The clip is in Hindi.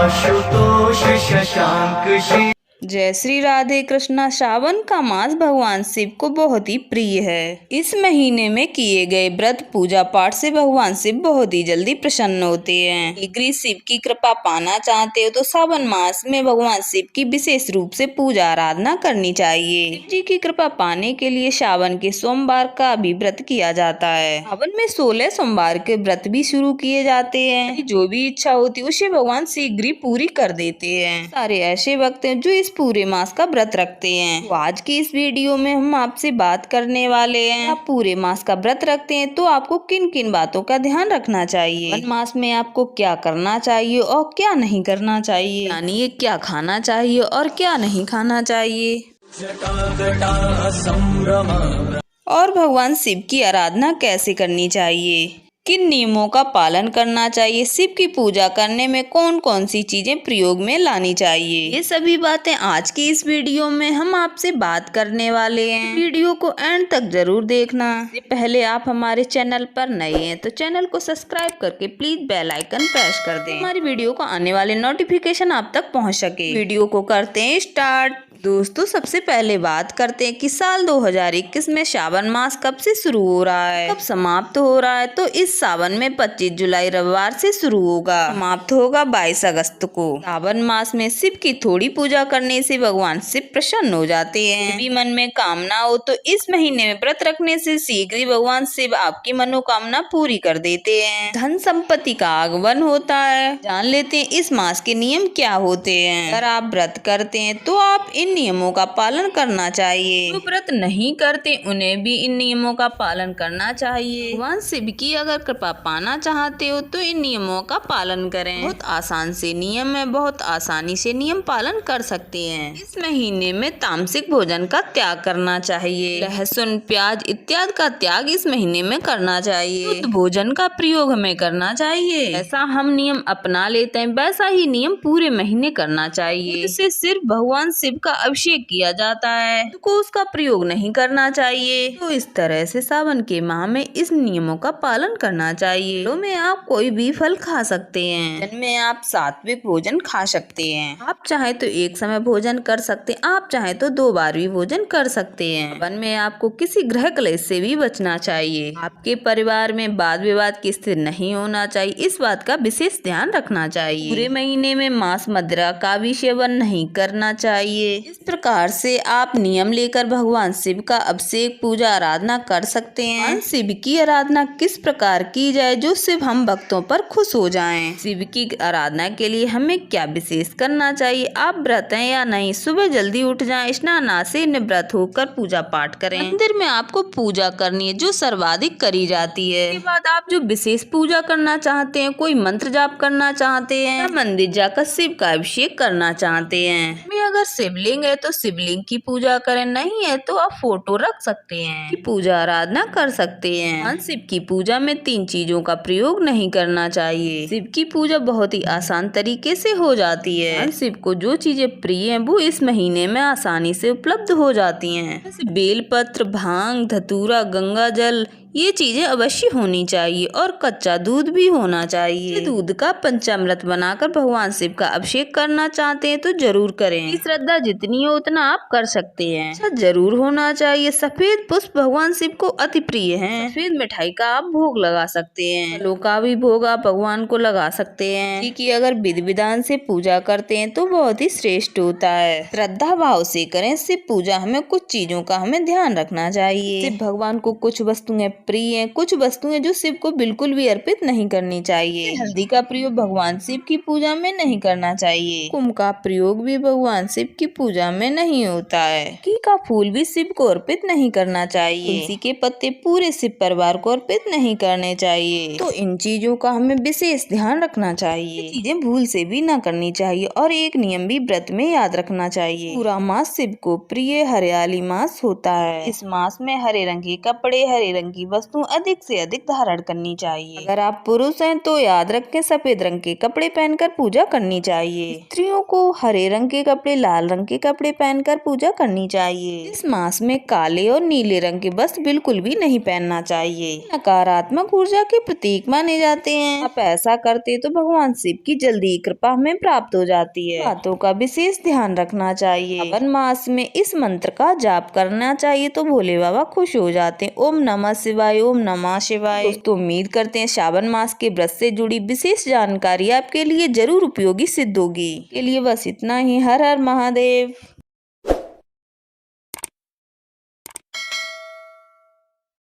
आशुतोष शशांक श्री। जय श्री राधे कृष्णा। श्रावण का मास भगवान शिव को बहुत ही प्रिय है। इस महीने में किए गए व्रत पूजा पाठ से भगवान शिव बहुत ही जल्दी प्रसन्न होते हैं। शीघ्र शिव की कृपा पाना चाहते हो तो श्रावण मास में भगवान शिव की विशेष रूप से पूजा आराधना करनी चाहिए। शिव जी की कृपा पाने के लिए श्रावण के सोमवार का भी व्रत किया जाता है। श्रावण में 16 सोमवार के व्रत भी शुरू किए जाते हैं। जो भी इच्छा होती है उसे भगवान शीघ्र पूरी कर देते हैं। सारे ऐसे भक्त हैं जो इस पूरे मास का व्रत रखते हैं। तो आज की इस वीडियो में हम आपसे बात करने वाले हैं, आप पूरे मास का व्रत रखते हैं तो आपको किन किन बातों का ध्यान रखना चाहिए। मास में आपको क्या करना चाहिए और क्या नहीं करना चाहिए, यानी ये क्या खाना चाहिए और क्या नहीं खाना चाहिए। और भगवान शिव की आराधना कैसे करनी चाहिए, किन नियमों का पालन करना चाहिए, शिव की पूजा करने में कौन कौन सी चीजें प्रयोग में लानी चाहिए, ये सभी बातें आज की इस वीडियो में हम आपसे बात करने वाले हैं। वीडियो को एंड तक जरूर देखना। इससे पहले आप हमारे चैनल पर नए हैं तो चैनल को सब्सक्राइब करके प्लीज बेल आइकन प्रेस कर दें, हमारी वीडियो को आने वाले नोटिफिकेशन आप तक पहुँच सके। वीडियो को करते हैं स्टार्ट। दोस्तों, सबसे पहले बात करते हैं कि साल 2021 में श्रावण मास कब से शुरू हो रहा है, कब समाप्त हो रहा है। तो इस सावन में 25 जुलाई रविवार से शुरू होगा, समाप्त होगा 22 अगस्त को। श्रावण मास में शिव की थोड़ी पूजा करने से भगवान शिव प्रसन्न हो जाते हैं। भी मन में कामना हो तो इस महीने में व्रत रखने से शीघ्र ही भगवान शिव आपकी मनोकामना पूरी कर देते हैं। धन संपत्ति का आगमन होता है। जान लेते हैं इस मास के नियम क्या होते हैं। अगर आप व्रत करते हैं तो आप इन नियमों का पालन करना चाहिए। जो व्रत नहीं करते उन्हें भी इन नियमों का पालन करना चाहिए। भगवान शिव की अगर कृपा पाना चाहते हो तो इन नियमों का पालन करें। बहुत आसान से नियम है, बहुत आसानी से नियम पालन कर सकते हैं। इस महीने में तामसिक भोजन का त्याग करना चाहिए। लहसुन, प्याज इत्यादि का त्याग इस महीने में करना चाहिए। शुद्ध भोजन का प्रयोग हमें करना चाहिए। ऐसा हम नियम अपना लेते हैं वैसा ही नियम पूरे महीने करना चाहिए। इससे सिर्फ भगवान शिव का अभिषेक किया जाता है, को उसका प्रयोग नहीं करना चाहिए। तो इस तरह से सावन के माह में इस नियमों का पालन करना चाहिए। तो में आप कोई भी फल खा सकते हैं, जिनमें आप सात्विक भोजन खा सकते हैं। आप चाहे तो एक समय भोजन कर सकते हैं, आप चाहे तो 2 बार भी भोजन कर सकते हैं। वन में आपको किसी गृह क्लेश से भी बचना चाहिए। आपके परिवार में वाद विवाद की स्थिति नहीं होना चाहिए, इस बात का विशेष ध्यान रखना चाहिए। पूरे महीने में मांस मदिरा का भी सेवन नहीं करना चाहिए। इस प्रकार से आप नियम लेकर भगवान शिव का अभिषेक पूजा आराधना कर सकते हैं। शिव की आराधना किस प्रकार की जाए जो शिव हम भक्तों पर खुश हो जाएं। शिव की आराधना के लिए हमें क्या विशेष करना चाहिए। आप व्रत हैं या नहीं, सुबह जल्दी उठ जाएं, स्नान से निवृत्त होकर पूजा पाठ करें। मंदिर में आपको पूजा करनी है जो सर्वाधिक करी जाती है। इसके बाद आप जो विशेष पूजा करना चाहते हैं, कोई मंत्र जाप करना चाहते हैं, मंदिर जाकर शिव का अभिषेक करना चाहते हैं। अगर शिवलिंग है तो शिवलिंग की पूजा करें, नहीं है तो आप फोटो रख सकते हैं कि पूजा आराधना कर सकते हैं। शिव की पूजा में 3 चीजों का प्रयोग नहीं करना चाहिए। शिव की पूजा बहुत ही आसान तरीके से हो जाती है। शिव को जो चीजें प्रिय हैं वो इस महीने में आसानी से उपलब्ध हो जाती हैं। जैसे बेलपत्र, भांग, धतूरा, गंगा जल, ये चीजें अवश्य होनी चाहिए और कच्चा दूध भी होना चाहिए। दूध का पंचामृत बनाकर भगवान शिव का अभिषेक करना चाहते हैं तो जरूर करें। श्रद्धा जितनी हो उतना आप कर सकते हैं। अच्छा जरूर होना चाहिए। सफेद पुष्प भगवान शिव को अति प्रिय हैं। सफेद मिठाई का आप भोग लगा सकते हैं। फलों का भी भोग आप भगवान को लगा सकते हैं कि अगर विधि विधान से पूजा करते हैं तो बहुत ही श्रेष्ठ होता है। श्रद्धा भाव से करें शिव पूजा। हमें कुछ चीजों का हमें ध्यान रखना चाहिए। शिव भगवान को कुछ वस्तुएं प्रिय हैं, कुछ वस्तुएं जो शिव को बिल्कुल भी अर्पित नहीं करनी चाहिए। हल्दी का प्रयोग भगवान शिव की पूजा में नहीं करना चाहिए। कुंभ का प्रयोग भी भगवान शिव की पूजा में नहीं होता है। घी का फूल भी शिव को अर्पित नहीं करना चाहिए। तुलसी के पत्ते पूरे शिव परिवार को अर्पित नहीं करने चाहिए। तो इन चीजों का हमें विशेष ध्यान रखना चाहिए। चीजें भूल से भी न करनी चाहिए। और एक नियम भी व्रत में याद रखना चाहिए। पूरा मास शिव को प्रिय हरियाली मास होता है। इस मास में हरे रंग के कपड़े, हरे रंग की वस्तु अधिक से अधिक धारण करनी चाहिए। अगर आप पुरुष हैं तो याद रखें सफेद रंग के कपड़े पहनकर पूजा करनी चाहिए। स्त्रियों को हरे रंग के कपड़े, लाल रंग के कपड़े पहनकर पूजा करनी चाहिए। इस मास में काले और नीले रंग के वस्त्र बिल्कुल भी नहीं पहनना चाहिए, नकारात्मक ऊर्जा के प्रतीक माने जाते हैं। आप ऐसा करते तो भगवान शिव की जल्दी कृपा हमें प्राप्त हो जाती है। बातों का विशेष ध्यान रखना चाहिए। श्रावण मास में इस मंत्र का जाप करना चाहिए तो भोले बाबा खुश हो जाते हैं। ओम नमः शिवाय, ओम नमः शिवाय। दोस्तों उम्मीद करते हैं श्रावण मास के व्रत से जुड़ी विशेष जानकारी आपके लिए जरूर उपयोगी सिद्ध होगी। के लिए बस इतना ही। हर हर महादेव।